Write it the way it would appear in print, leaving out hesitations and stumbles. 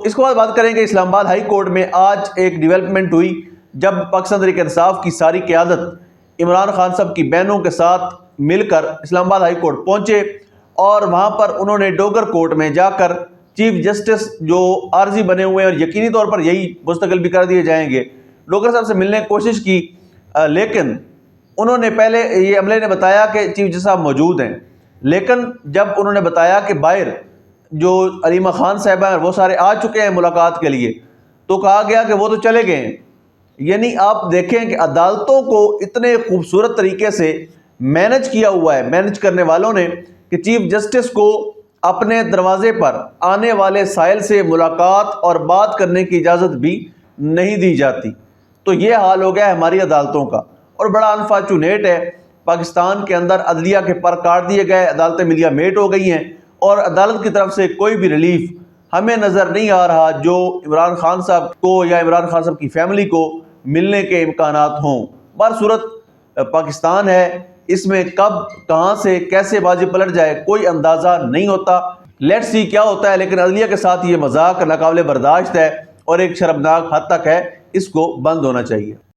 اس کے بعد بات کریں کہ اسلام آباد ہائی کورٹ میں آج ایک ڈیولپمنٹ ہوئی جب پاکستان تحریک انصاف کی ساری قیادت عمران خان صاحب کی بہنوں کے ساتھ مل کر اسلام آباد ہائی کورٹ پہنچے اور وہاں پر انہوں نے ڈوگر کورٹ میں جا کر چیف جسٹس جو عارضی بنے ہوئے ہیں اور یقینی طور پر یہی مستقل بھی کر دیے جائیں گے، ڈوگر صاحب سے ملنے کی کوشش کی، لیکن انہوں نے پہلے یہ عملے نے بتایا کہ چیف جسٹس صاحب موجود ہیں، لیکن جب انہوں نے بتایا کہ باہر جو علیمہ خان صاحبہ ہیں وہ سارے آ چکے ہیں ملاقات کے لیے، تو کہا گیا کہ وہ تو چلے گئے ہیں۔ یعنی آپ دیکھیں کہ عدالتوں کو اتنے خوبصورت طریقے سے مینج کیا ہوا ہے، مینج کرنے والوں نے، کہ چیف جسٹس کو اپنے دروازے پر آنے والے سائل سے ملاقات اور بات کرنے کی اجازت بھی نہیں دی جاتی۔ تو یہ حال ہو گیا ہے ہماری عدالتوں کا، اور بڑا انفارچونیٹ ہے پاکستان کے اندر عدلیہ کے پر کاٹ دیے گئے، عدالتیں ملیا میٹ ہو گئی ہیں، اور عدالت کی طرف سے کوئی بھی ریلیف ہمیں نظر نہیں آ رہا جو عمران خان صاحب کو یا عمران خان صاحب کی فیملی کو ملنے کے امکانات ہوں۔ بہرصورت پاکستان ہے، اس میں کب کہاں سے کیسے بازی پلٹ جائے کوئی اندازہ نہیں ہوتا۔ لیٹس سی کیا ہوتا ہے، لیکن عدلیہ کے ساتھ یہ مذاق ناقابل برداشت ہے اور ایک شرمناک حد تک ہے، اس کو بند ہونا چاہیے۔